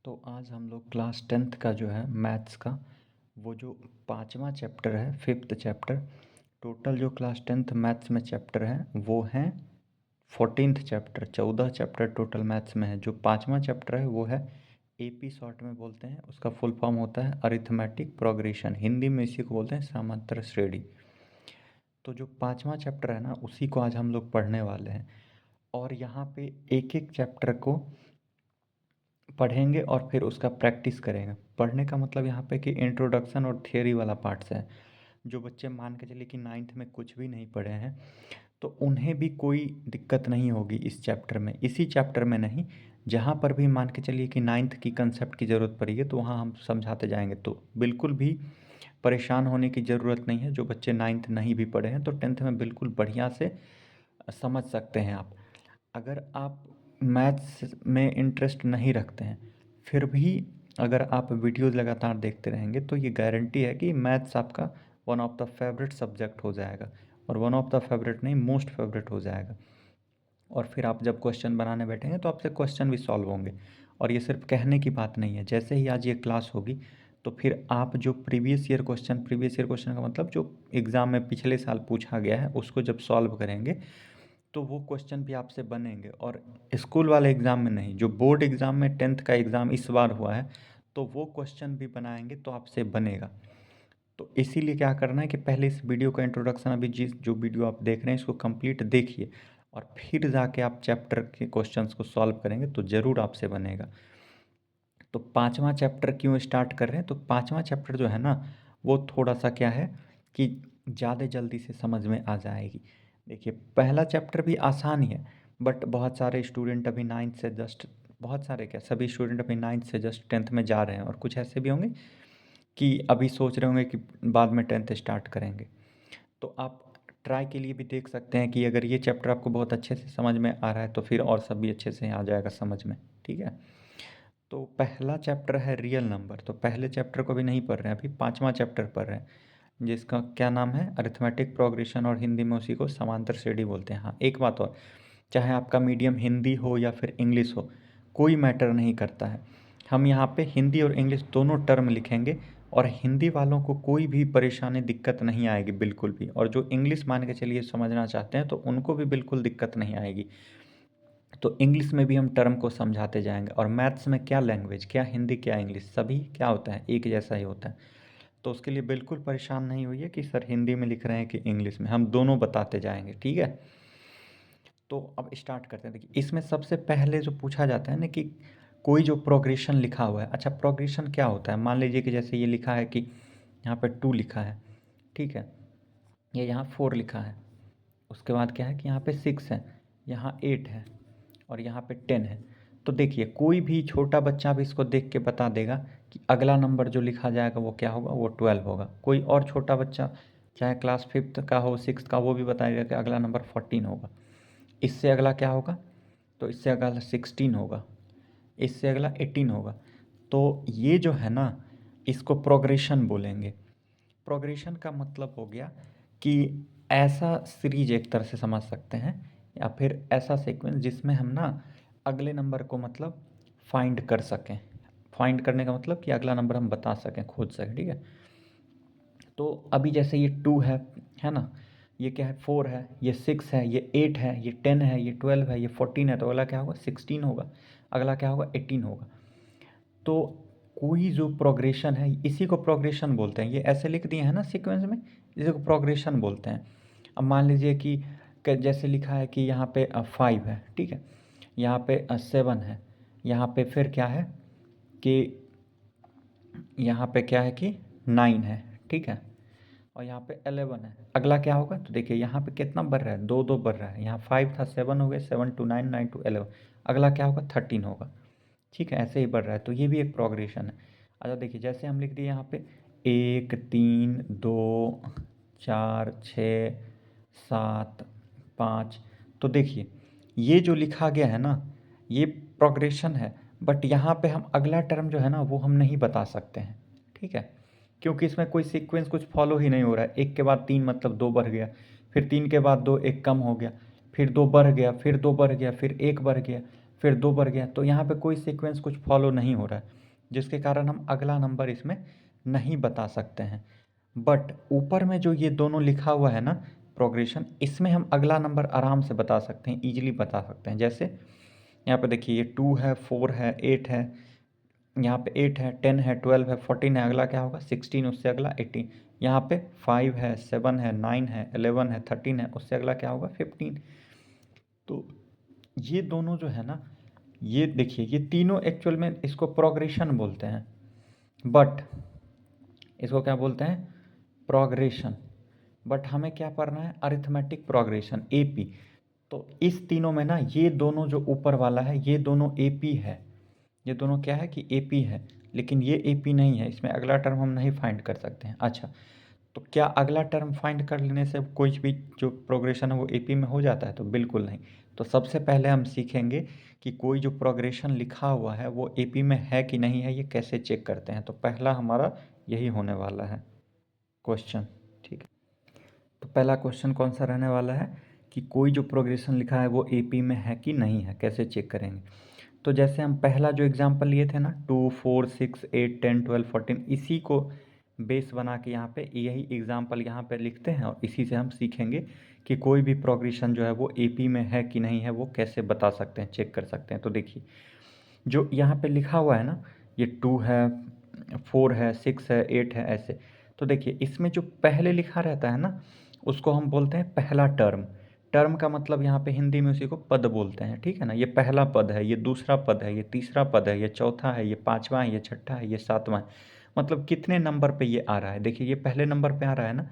तो आज हम लोग क्लास 10th का जो है मैथ्स का वो जो पाँचवा चैप्टर है, फिफ्थ चैप्टर। टोटल जो क्लास 10th मैथ्स में चैप्टर है वो हैं 14th chapter. 14 chapter total maths में है। जो पाँचवा चैप्टर है वो है एपी, शॉर्ट में बोलते हैं। उसका फुल फॉर्म होता है अरिथमेटिक प्रोग्रेशन, हिंदी में इसी को बोलते हैं समांतर श्रेणी। तो जो पाँचवा चैप्टर है ना, उसी को आज हम लोग पढ़ने वाले हैं। और यहाँ पे एक एक चैप्टर को पढ़ेंगे और फिर उसका प्रैक्टिस करेंगे। पढ़ने का मतलब यहाँ पे कि इंट्रोडक्शन और थियरी वाला पार्ट से है। जो बच्चे मान के चलिए कि 9th में कुछ भी नहीं पढ़े हैं तो उन्हें भी कोई दिक्कत नहीं होगी इस चैप्टर में। इसी चैप्टर में नहीं, जहाँ पर भी मान के चलिए कि 9th की कंसेप्ट की ज़रूरत पड़ेगी तो वहाँ हम समझाते जाएंगे। तो बिल्कुल भी परेशान होने की ज़रूरत नहीं है। जो बच्चे 9th नहीं भी पढ़े हैं तो 10th में बिल्कुल बढ़िया से समझ सकते हैं आप। अगर आप मैथ्स में इंटरेस्ट नहीं रखते हैं फिर भी अगर आप वीडियोज़ लगातार देखते रहेंगे तो ये गारंटी है कि मैथ्स आपका one of the favourite subject हो जाएगा। और वन ऑफ द फेवरेट नहीं, मोस्ट फेवरेट हो जाएगा। और फिर आप जब क्वेश्चन बनाने बैठेंगे तो आपसे क्वेश्चन भी सॉल्व होंगे। और ये सिर्फ कहने की बात नहीं है। जैसे ही आज ये क्लास होगी तो फिर आप जो प्रीवियस ईयर क्वेश्चन का मतलब जो एग्ज़ाम में पिछले साल पूछा गया है उसको जब सॉल्व करेंगे तो वो क्वेश्चन भी आपसे बनेंगे। और स्कूल वाले एग्ज़ाम में नहीं, जो बोर्ड एग्ज़ाम में 10th का एग्ज़ाम इस बार हुआ है तो वो क्वेश्चन भी बनाएंगे तो आपसे बनेगा। तो इसीलिए क्या करना है कि पहले इस वीडियो का इंट्रोडक्शन, अभी जिस जो वीडियो आप देख रहे हैं इसको कंप्लीट देखिए और फिर जाके आप चैप्टर के क्वेश्चंस को सॉल्व करेंगे तो ज़रूर आपसे बनेगा। तो पाँचवा चैप्टर क्यों स्टार्ट कर रहे हैं? तो पाँचवा चैप्टर जो है ना वो थोड़ा सा क्या है कि ज़्यादा जल्दी से समझ में आ जाएगी। देखिए, पहला चैप्टर भी आसान ही है, बट बहुत सारे स्टूडेंट अभी 9th से जस्ट, बहुत सारे क्या, सभी स्टूडेंट अभी 9th से जस्ट 10th में जा रहे हैं। और कुछ ऐसे भी होंगे कि अभी सोच रहे होंगे कि बाद में 10th स्टार्ट करेंगे। तो आप ट्राई के लिए भी देख सकते हैं कि अगर ये चैप्टर आपको बहुत अच्छे से समझ में आ रहा है तो फिर और सब भी अच्छे से आ जाएगा समझ में। ठीक है, तो पहला चैप्टर है रियल नंबर। तो पहले चैप्टर को भी नहीं पढ़ रहे हैं, अभी पाँचवा चैप्टर पढ़ रहे हैं जिसका क्या नाम है, अरिथमेटिक प्रोग्रेशन, और हिंदी में उसी को समांतर श्रेणी बोलते हैं। हाँ, एक बात और, चाहे आपका मीडियम हिंदी हो या फिर इंग्लिश हो, कोई मैटर नहीं करता है। हम यहाँ पे हिंदी और इंग्लिश दोनों टर्म लिखेंगे और हिंदी वालों को कोई भी परेशानी दिक्कत नहीं आएगी बिल्कुल भी। और जो इंग्लिश मान के चलिए समझना चाहते हैं तो उनको भी बिल्कुल दिक्कत नहीं आएगी। तो इंग्लिश में भी हम टर्म को समझाते जाएंगे। और मैथ्स में क्या लैंग्वेज, क्या हिंदी क्या इंग्लिश, सभी क्या होता है, एक जैसा ही होता है। तो उसके लिए बिल्कुल परेशान नहीं होइए कि सर हिंदी में लिख रहे हैं कि इंग्लिश में, हम दोनों बताते जाएंगे। ठीक है, तो अब स्टार्ट करते हैं। देखिए, इसमें सबसे पहले जो पूछा जाता है ना कि कोई जो प्रोग्रेशन लिखा हुआ है, अच्छा प्रोग्रेशन क्या होता है? मान लीजिए कि जैसे ये लिखा है कि यहाँ पे 2 लिखा है, ठीक है, ये यहाँ 4 लिखा है, उसके बाद क्या है कि यहाँ पे 6 है, यहाँ 8 है और यहाँ पे 10 है। तो देखिए, कोई भी छोटा बच्चा भी इसको देख के बता देगा कि अगला नंबर जो लिखा जाएगा वो क्या होगा, वो 12 होगा। कोई और छोटा बच्चा चाहे क्लास 5th का हो, 6th का, वो भी बताएगा कि अगला नंबर 14 होगा। इससे अगला क्या होगा, तो इससे अगला 16 होगा, इससे अगला 18 होगा। तो ये जो है ना, इसको प्रोग्रेशन बोलेंगे। प्रोग्रेशन का मतलब हो गया कि ऐसा सीरीज एक तरह से समझ सकते हैं, या फिर ऐसा सीक्वेंस जिसमें हम ना अगले नंबर को मतलब फाइंड कर सकें। फाइंड करने का मतलब कि अगला नंबर हम बता सकें, खोज सकें। ठीक है, तो अभी जैसे ये 2 है ना, ये क्या है, 4 है, ये 6 है, ये 8 है, ये 10 है, ये 12 है, ये 14 है, तो अगला क्या होगा, 16 होगा। अगला क्या होगा, 18 होगा। तो कोई जो प्रोग्रेशन है इसी को प्रोग्रेशन बोलते हैं। ये ऐसे लिख दिए हैं ना सीक्वेंस में, इसी को प्रोग्रेशन बोलते हैं। अब मान लीजिए कि जैसे लिखा है कि यहाँ पे 5 है, ठीक है, यहाँ पे 7 है, यहाँ पे फिर क्या है कि यहाँ पे क्या है कि 9 है, ठीक है, और यहाँ पे 11 है। अगला क्या होगा, तो देखिए यहाँ पे कितना बढ़ रहा है, 2 2 बढ़ रहा है। यहाँ 5 था, 7 हो गया, 7 to 9, 9 to 11। अगला क्या होगा, 13 होगा। ठीक है, ऐसे ही बढ़ रहा है। तो ये भी एक प्रोग्रेशन है। अच्छा देखिए, जैसे हम लिख दिए यहाँ पे 1 3 2 4 6 7 5। तो देखिए, ये जो लिखा गया है ना, ये प्रोग्रेशन है। बट यहाँ पे हम अगला टर्म जो है ना वो हम नहीं बता सकते हैं। ठीक है, क्योंकि इसमें कोई सीक्वेंस कुछ फॉलो ही नहीं हो रहा है। 1 के बाद 3 मतलब 2 बढ़ गया, फिर 3 के बाद 2, 1 कम हो गया, फिर 2 बढ़ गया, फिर 2 बढ़ गया, फिर 1 बढ़ गया, फिर 2 बढ़ गया, तो यहाँ पे कोई सीक्वेंस कुछ फॉलो नहीं हो रहा है, जिसके कारण हम अगला नंबर इसमें नहीं बता सकते हैं। बट ऊपर में जो ये दोनों लिखा हुआ है ना प्रोग्रेशन, इसमें हम अगला नंबर आराम से बता सकते हैं, ईजिली बता सकते हैं। जैसे यहाँ पे देखिए ये 2 है, 4 है, 8 है, यहाँ पे 8 है, 10 है, 12 है, 14 है, अगला क्या होगा 16, उससे अगला 18। यहाँ पे 5 है, 7 है, 9 है, 11 है, 13 है, उससे अगला क्या होगा 15। तो ये दोनों जो है ना, ये देखिए ये तीनों एक्चुअल में इसको प्रोग्रेशन बोलते हैं, बट इसको क्या बोलते हैं प्रोग्रेशन। बट हमें क्या पढ़ना है अरिथमेटिक प्रोग्रेशन, एपी। तो इस तीनों में ना ये दोनों जो ऊपर वाला है ये दोनों एपी है, ये दोनों क्या है कि एपी है, लेकिन ये एपी नहीं है, इसमें अगला टर्म हम नहीं फाइंड कर सकते हैं। अच्छा, तो क्या अगला टर्म फाइंड कर लेने से कोई भी जो प्रोग्रेशन है वो एपी में हो जाता है? तो बिल्कुल नहीं। तो सबसे पहले हम सीखेंगे कि कोई जो प्रोग्रेशन लिखा हुआ है वो एपी में है कि नहीं है, ये कैसे चेक करते हैं। तो पहला हमारा यही होने वाला है क्वेश्चन, ठीक है। तो पहला क्वेश्चन कौन सा रहने वाला है कि कोई जो प्रोग्रेशन लिखा है वो एपी में है कि नहीं है, कैसे चेक करेंगे। तो जैसे हम पहला जो एग्जांपल लिए थे ना 2, 4, 6, 8, 10, 12, 14, इसी को बेस बना के यहाँ पे यही एग्जांपल यहाँ पे लिखते हैं और इसी से हम सीखेंगे कि कोई भी प्रोग्रेशन जो है वो एपी में है कि नहीं है, वो कैसे बता सकते हैं, चेक कर सकते हैं। तो देखिए जो यहाँ पे लिखा हुआ है ना, ये 2 है, 4 है, 6 है, 8 है, ऐसे। तो देखिए इसमें जो पहले लिखा रहता है ना उसको हम बोलते हैं पहला टर्म। टर्म का मतलब यहाँ पे हिंदी में उसी को पद बोलते हैं, ठीक है ना। ये पहला पद है, ये दूसरा पद है, ये तीसरा पद है, ये चौथा है, ये पाँचवा है, ये छठा है, ये सातवां है। मतलब कितने नंबर पे ये आ रहा है, देखिए ये पहले नंबर पे आ रहा है ना,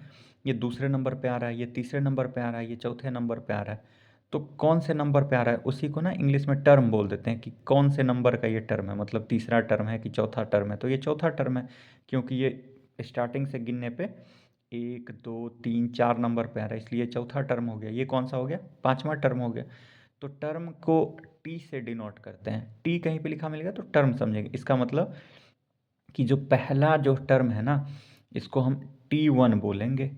ये दूसरे नंबर पे आ रहा है, ये तीसरे नंबर पे आ रहा है, ये चौथे नंबर पे आ रहा है। तो कौन से नंबर पे आ रहा है उसी को ना इंग्लिश में टर्म बोल देते हैं कि कौन से नंबर का ये टर्म है, मतलब तीसरा टर्म है कि चौथा टर्म है। तो ये चौथा टर्म है, क्योंकि ये स्टार्टिंग से गिनने पे 1, 2, 3, 4 नंबर पे आ रहा है, इसलिए चौथा टर्म हो गया। ये कौन सा हो गया, पाँचवा टर्म हो गया। तो टर्म को टी से डिनोट करते हैं, टी कहीं पे लिखा मिलेगा तो टर्म समझेंगे। इसका मतलब कि जो पहला जो टर्म है ना इसको हम T1 बोलेंगे,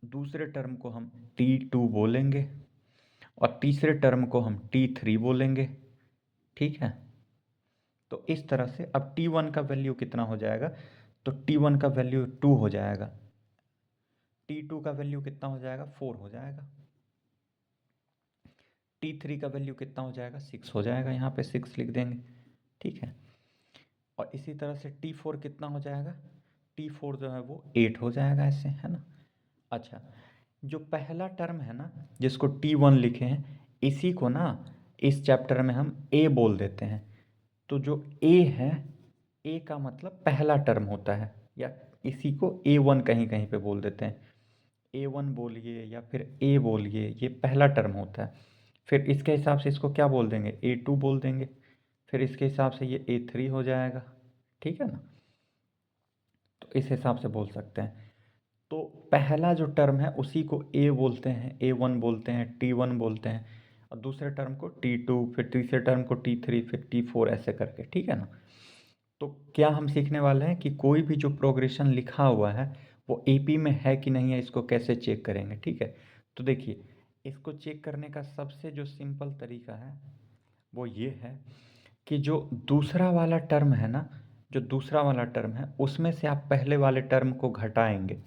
दूसरे टर्म को हम T2 बोलेंगे और तीसरे टर्म को हम T3 बोलेंगे, ठीक है। तो इस तरह से अब T1 का वैल्यू कितना हो जाएगा, तो T1 का वैल्यू 2 हो जाएगा, T2 का वैल्यू कितना हो जाएगा 4 हो जाएगा, T3 का वैल्यू कितना हो जाएगा 6 हो जाएगा, यहाँ पे 6 लिख देंगे, ठीक है। और इसी तरह से T4 कितना हो जाएगा, T4 जो है वो 8 हो जाएगा, ऐसे है ना। अच्छा, जो पहला टर्म है ना जिसको T1 लिखे हैं, इसी को ना इस चैप्टर में हम A बोल देते हैं। तो जो A है, A का मतलब पहला टर्म होता है, या इसी को A1 कहीं कहीं पे बोल देते हैं। A1 बोलिए या फिर A बोलिए, ये पहला टर्म होता है। फिर इसके हिसाब से इसको क्या बोल देंगे, A2 बोल देंगे। फिर इसके हिसाब से ये A3 हो जाएगा, ठीक है ना। तो इस हिसाब से बोल सकते हैं। तो पहला जो टर्म है उसी को A बोलते हैं, A1 बोलते हैं, T1 बोलते हैं, और दूसरे टर्म को T2, फिर तीसरे टर्म को T3, फिर T4, ऐसे करके, ठीक है ना। तो क्या हम सीखने वाले हैं कि कोई भी जो प्रोग्रेशन लिखा हुआ है वो एपी में है कि नहीं है, इसको कैसे चेक करेंगे, ठीक है। तो देखिए इसको चेक करने का सबसे जो सिंपल तरीका है वो ये है कि जो दूसरा वाला टर्म है ना, जो दूसरा वाला टर्म है उसमें से आप पहले वाले टर्म को घटाएंगे।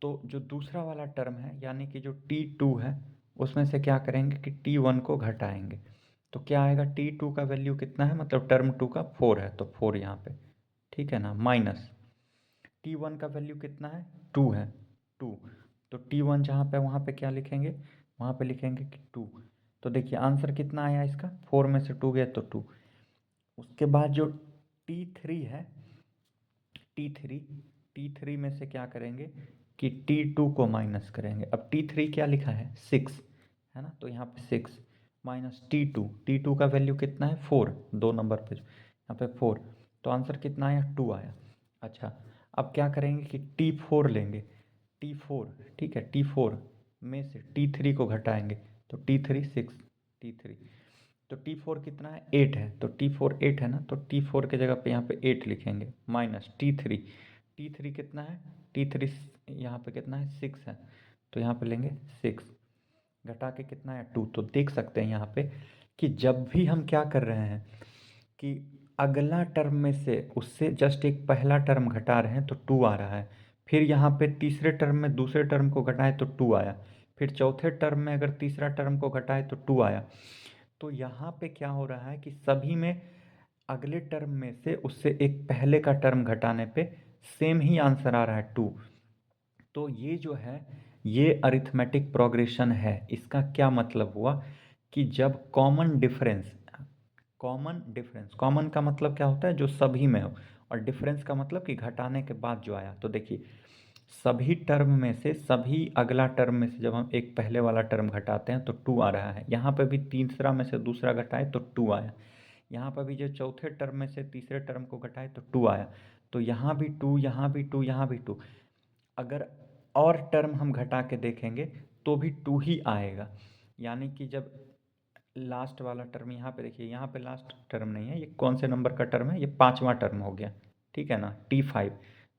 तो जो दूसरा वाला टर्म है यानी कि जो T2 है उसमें से क्या करेंगे कि T1 को घटाएंगे। तो क्या आएगा, T2 का वैल्यू कितना है, मतलब टर्म 2 का 4 है तो 4 यहाँ पे, ठीक है ना, माइनस T1 का वैल्यू कितना है 2 है, 2। तो T1 जहाँ पे वहाँ पे क्या लिखेंगे, वहाँ पे लिखेंगे कि 2। तो देखिए आंसर कितना आया इसका, 4 में से 2 गया तो 2। उसके बाद जो T3 है, T3, T3 में से क्या करेंगे कि T2 को माइनस करेंगे। अब T3 क्या लिखा है 6 है ना, तो यहाँ पे 6 माइनस T2, T2 का वैल्यू कितना है 4, 2 नंबर पे यहाँ पे 4। तो आंसर कितना आया 2 आया। अच्छा, अब क्या करेंगे कि T4 लेंगे, T4, ठीक है, T4 में से T3 को घटाएंगे तो T3 6, T3, तो T4 कितना है 8 है, तो T4 8 है ना, तो T4 के जगह पे यहाँ पे 8 लिखेंगे, माइनस T3, T3 कितना है, T3 यहाँ पे कितना है 6 है, तो यहाँ पे लेंगे 6, घटा के कितना है 2। तो देख सकते हैं यहाँ पे कि जब भी हम क्या कर रहे हैं कि अगला टर्म में से उससे जस्ट एक पहला टर्म घटा रहे हैं तो 2 आ रहा है। फिर यहाँ पे तीसरे टर्म में दूसरे टर्म को घटाएं तो 2 आया। फिर चौथे टर्म में अगर तीसरा टर्म को घटाएं तो 2 आया। तो यहाँ पे क्या हो रहा है कि सभी में अगले टर्म में से उससे एक पहले का टर्म घटाने पे सेम ही आंसर आ रहा है 2। तो ये जो है ये अरिथमेटिक प्रोग्रेशन है। इसका क्या मतलब हुआ कि जब कॉमन का मतलब क्या होता है, जो सभी में हो, और डिफरेंस का मतलब कि घटाने के बाद जो आया। तो देखिए सभी टर्म में से सभी अगला टर्म में से जब हम एक पहले वाला टर्म घटाते हैं तो 2 आ रहा है। यहाँ पे भी तीसरा में से दूसरा घटाए तो 2 आया। यहाँ पर भी जो चौथे टर्म में से तीसरे टर्म को घटाए तो 2 आया। तो यहाँ भी 2, यहाँ भी 2, यहाँ भी 2। अगर और टर्म हम घटा के देखेंगे तो भी 2 ही आएगा। यानी कि जब लास्ट वाला टर्म यहाँ पे देखिए, यहाँ पे लास्ट टर्म नहीं है, ये कौन से नंबर का टर्म है, ये 5वां टर्म हो गया, ठीक है ना, T5।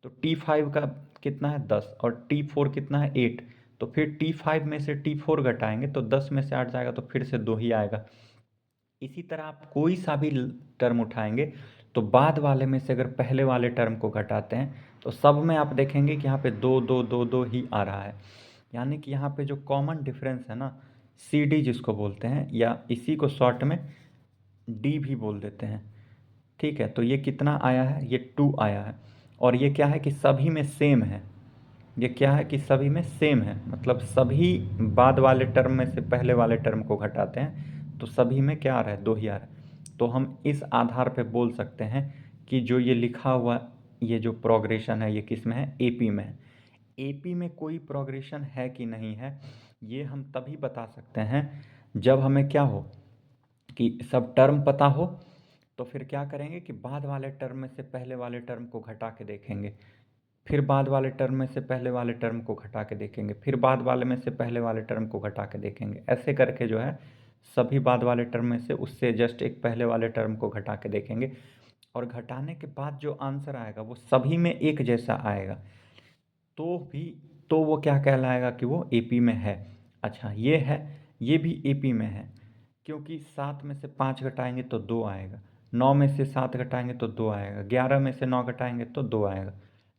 तो T5 का कितना है 10 और T4 कितना है 8। तो फिर T5 में से T4 घटाएंगे तो 10 में से 8 जाएगा तो फिर से 2 ही आएगा। इसी तरह आप कोई सा भी टर्म उठाएंगे तो बाद वाले में से अगर पहले वाले टर्म को घटाते हैं तो सब में आप देखेंगे कि यहाँ पे 2 2 2 2 ही आ रहा है। यानी कि यहाँ पे जो कॉमन डिफरेंस है ना, CD जिसको बोलते हैं, या इसी को शॉर्ट में D भी बोल देते हैं, ठीक है। तो ये कितना आया है, ये 2 आया है। और ये क्या है कि सभी में सेम है। ये क्या है कि सभी में सेम है, मतलब सभी बाद वाले टर्म में से पहले वाले टर्म को घटाते हैं तो सभी में क्या आ रहा है, 2 ही आ रहा है। तो हम इस आधार पे बोल सकते हैं कि जो ये लिखा हुआ ये जो प्रोग्रेशन है ये किस में है, AP में है। AP में कोई प्रोग्रेशन है कि नहीं है, ये हम तभी बता सकते हैं जब हमें क्या हो कि सब टर्म पता हो। तो फिर क्या करेंगे कि बाद वाले टर्म में से पहले वाले टर्म को घटा के देखेंगे, फिर बाद वाले टर्म में से पहले वाले टर्म को घटा के देखेंगे, फिर बाद वाले में से पहले वाले टर्म को घटा के देखेंगे। ऐसे करके जो है सभी बाद वाले टर्म में से उससे जस्ट एक पहले वाले टर्म को घटा के देखेंगे, और घटाने के बाद जो आंसर आएगा वो सभी में एक जैसा आएगा। तो भी तो वो क्या कहलाएगा कि वो AP में है। अच्छा ये है, ये भी AP में है, क्योंकि 7 में से 5 घटाएंगे तो 2 आएगा, 9 में से 7 घटाएंगे तो 2 आएगा, 11 में से 9 घटाएंगे तो 2 आएगा,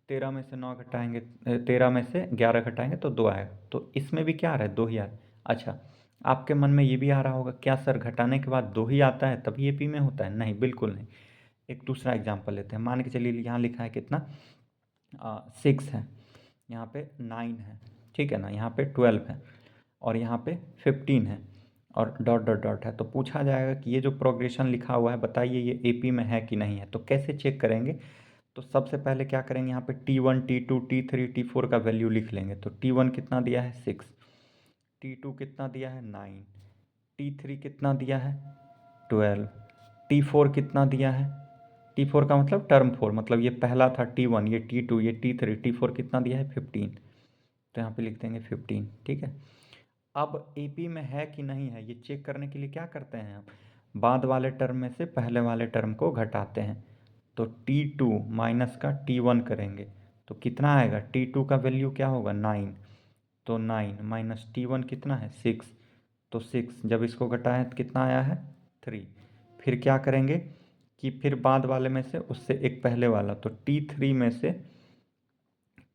13 में से 9 घटाएंगे 13 में से 11 घटाएंगे तो 2 आएगा। तो इसमें भी क्या आ रहा है, 2 ही आ रहा है। अच्छा आपके मन में ये भी आ रहा होगा, क्या सर घटाने के बाद 2 ही आता है तभी AP में होता है? नहीं, बिल्कुल नहीं। एक दूसरा एग्जाम्पल लेते हैं। मान के चलिए यहाँ लिखा है कितना, 6 है, यहाँ पे 9 है, ठीक है ना, यहाँ पे 12 है, और यहाँ पे 15 है, और डॉट डॉट डॉट है। तो पूछा जाएगा कि ये जो प्रोग्रेशन लिखा हुआ है बताइए ये AP में है कि नहीं है। तो कैसे चेक करेंगे, तो सबसे पहले क्या करेंगे, यहाँ पे T1 T2 T3 T4 का वैल्यू लिख लेंगे। तो T1 कितना दिया है 6, T2 कितना दिया है 9, T3 कितना दिया है 12, T4 कितना दिया है, T4 का मतलब टर्म 4, मतलब ये पहला था T1, ये T2, ये T3, T4 कितना दिया है 15। तो यहाँ पे लिख देंगे 15, ठीक है। अब AP में है कि नहीं है ये चेक करने के लिए क्या करते हैं हम, बाद वाले टर्म में से पहले वाले टर्म को घटाते हैं। तो T2 माइनस का T1 करेंगे तो कितना आएगा, T2 का वैल्यू क्या होगा 9, तो 9 माइनस T1 कितना है 6, तो 6 जब इसको घटाएं तो कितना आया है 3। फिर क्या करेंगे कि फिर बाद वाले में से उससे एक पहले वाला, तो T3 में से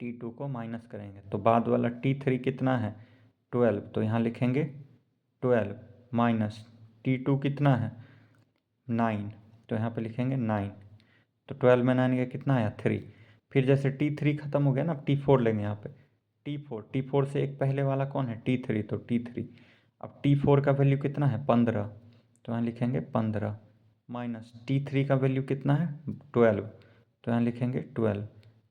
T2 को माइनस करेंगे तो बाद वाला T3 कितना है 12, तो यहाँ लिखेंगे 12 माइनस T2 कितना है 9, तो यहाँ पे लिखेंगे 9। तो 12 में 9 का कितना आया 3। फिर जैसे T3 ख़त्म हो गया ना, T4 लेंगे यहाँ पे, T4 से एक पहले वाला कौन है T3, तो T3। अब T4 का वैल्यू कितना है 15, तो यहाँ लिखेंगे 15 माइनस T3 का वैल्यू कितना है 12, तो यहाँ लिखेंगे 12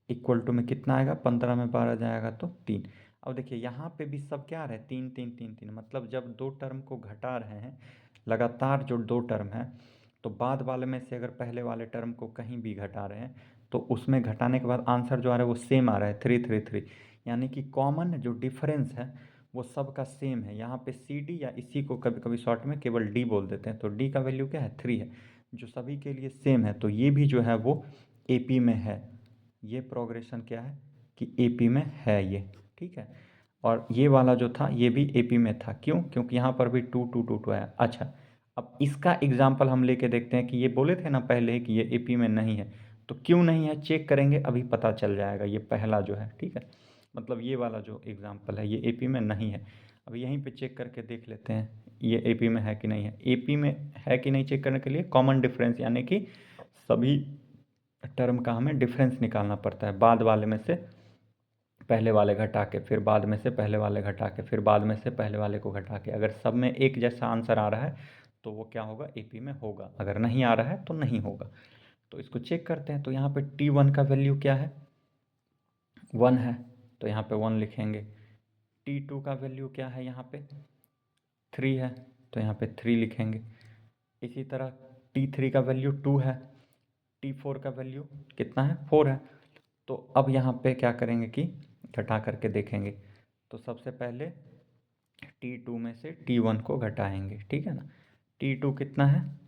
इक्वल टू में कितना आएगा, 15 में 12 जाएगा तो 3। अब देखिए यहाँ पे भी सब क्या आ रहा है 3 3 3 3, मतलब जब दो टर्म को घटा रहे हैं लगातार, जो दो टर्म है, तो बाद वाले में से अगर पहले वाले टर्म को कहीं भी घटा रहे हैं तो उसमें घटाने के बाद आंसर जो आ रहा है वो सेम आ रहा है 3 3 3। यानी कि कॉमन जो डिफरेंस है वो सबका सेम है। यहाँ पे CD या इसी को कभी कभी शॉर्ट में केवल D बोल देते हैं, तो D का वैल्यू क्या है 3 है, जो सभी के लिए सेम है। तो ये भी जो है वो AP में है। ये प्रोग्रेशन क्या है कि AP में है ये, ठीक है। और ये वाला जो था ये भी AP में था, क्यों, क्योंकि यहाँ पर भी 2 2 2 2 आया। अच्छा अब इसका एग्जाम्पल हम लेके देखते हैं कि ये बोले थे ना पहले कि ये एपी में नहीं है, तो क्यों नहीं है चेक करेंगे, अभी पता चल जाएगा। ये पहला जो है, ठीक है, मतलब ये वाला जो एग्जाम्पल है ये एपी में नहीं है। अब यहीं पे चेक करके देख लेते हैं ये एपी में है कि नहीं है। एपी में है कि नहीं चेक करने के लिए कॉमन डिफरेंस, यानी कि सभी टर्म का हमें डिफरेंस निकालना पड़ता है, बाद वाले में से पहले वाले घटा के, फिर बाद में से पहले वाले घटा के, फिर बाद में से पहले वाले को घटा के। अगर सब में एक जैसा आंसर आ रहा है तो वो क्या होगा, एपी में होगा, अगर नहीं आ रहा है तो नहीं होगा। तो इसको चेक करते हैं। तो यहाँ पे T1 का वैल्यू क्या है, 1 है, तो यहाँ पे 1 लिखेंगे। T2 का वैल्यू क्या है, यहाँ पे 3 है, तो यहाँ पे 3 लिखेंगे। इसी तरह T3 का वैल्यू 2 है, T4 का वैल्यू कितना है, 4 है। तो अब यहाँ पे क्या करेंगे कि घटा करके देखेंगे। तो सबसे पहले T2 में से T1 को घटाएंगे, ठीक है ना। T2 कितना है,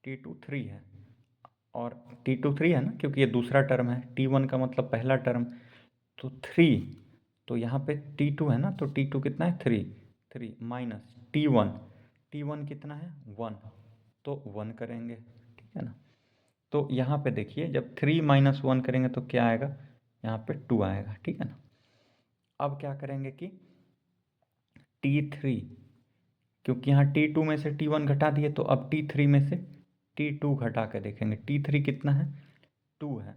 T2 3 है, और T2 3 है ना, क्योंकि ये दूसरा टर्म है। T1 का मतलब पहला टर्म, तो 3, तो यहाँ पे T2 है ना, तो T2 कितना है, 3 माइनस T1 कितना है, 1, तो 1 करेंगे, ठीक है ना। तो यहाँ पे देखिए जब 3 माइनस 1 करेंगे तो क्या आएगा, यहाँ पे 2 आएगा, ठीक है ना। अब क्या करेंगे कि T3, क्योंकि यहाँ T2 में से T1 घटा दिए, तो अब T3 में से T2 घटा के देखेंगे। T3 कितना है, 2 है,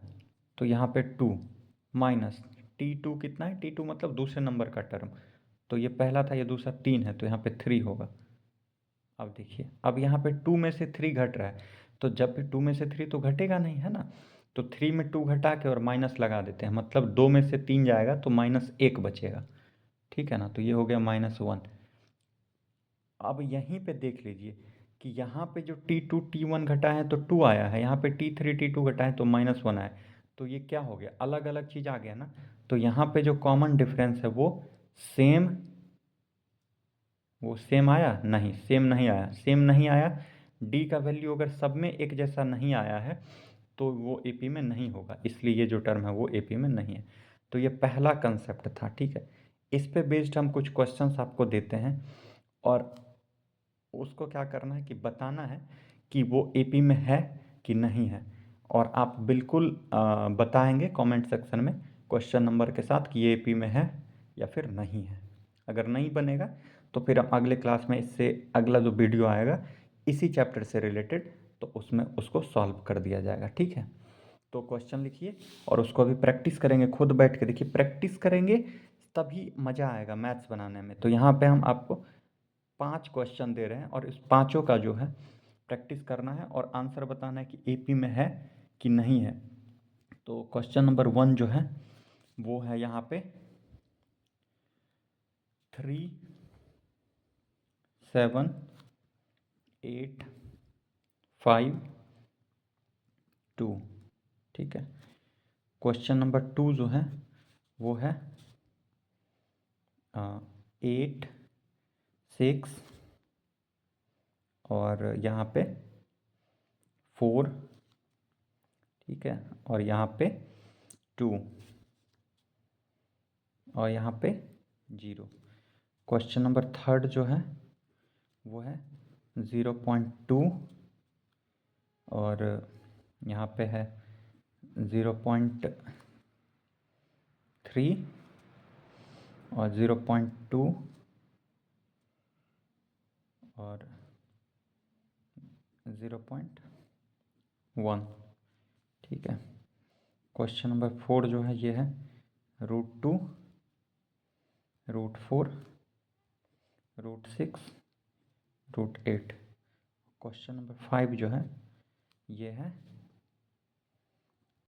तो यहाँ पे 2 माइनस T2 कितना है, T2 मतलब दूसरे नंबर का टर्म, तो ये पहला था, ये दूसरा 3 है, तो यहाँ पे 3 होगा। अब देखिए, अब यहाँ पे 2 में से 3 घट रहा है, तो जब भी 2 में से 3 तो घटेगा नहीं, है ना। तो 3 में 2 घटा के और माइनस लगा देते हैं, मतलब 2 में से 3 जाएगा तो -1 बचेगा, ठीक है ना। तो ये हो गया -1। अब यहीं पे देख लीजिए कि यहाँ पे जो T2 T1 घटा है तो 2 आया है, यहाँ पे T3 T2 घटा है तो -1 आया, तो ये क्या हो गया, अलग अलग चीज़ आ गया ना। तो यहाँ पे जो कॉमन डिफरेंस है सेम वो सेम आया नहीं, सेम नहीं आया, सेम नहीं आया। डी का वैल्यू अगर सब में एक जैसा नहीं आया है तो वो एपी में नहीं होगा, इसलिए ये जो टर्म है वो एपी में नहीं है। तो ये पहला कंसेप्ट था, ठीक है। इस पे बेस्ड हम कुछ क्वेश्चंस आपको देते हैं और उसको क्या करना है कि बताना है कि वो एपी में है कि नहीं है, और आप बिल्कुल बताएंगे कमेंट सेक्शन में क्वेश्चन नंबर के साथ कि ये एपी में है या फिर नहीं है। अगर नहीं बनेगा तो फिर हम अगले क्लास में इससे अगला जो वीडियो आएगा इसी चैप्टर से रिलेटेड, तो उसमें उसको सॉल्व कर दिया जाएगा, ठीक है। तो क्वेश्चन लिखिए और उसको अभी प्रैक्टिस करेंगे, खुद बैठ के देखिए, प्रैक्टिस करेंगे तभी मज़ा आएगा मैथ्स बनाने में। तो यहाँ पे हम आपको 5 क्वेश्चन दे रहे हैं और इस पाँचों का जो है प्रैक्टिस करना है और आंसर बताना है कि एपी में है कि नहीं है। तो क्वेश्चन नंबर 1 जो है वो है यहाँ पे 3 7 8 5 2, ठीक है। क्वेश्चन नंबर 2 जो है वो है 8 6 और यहाँ पे 4, ठीक है, और यहाँ पे 2 और यहाँ पे 0। क्वेश्चन नंबर 3 जो है वो है 0.2 और यहाँ पे है 0.3 और 0.2 और 0.1, ठीक है। क्वेश्चन नंबर 4 जो है ये है √2 √4 √6 √8। क्वेश्चन नंबर 5 जो है ये है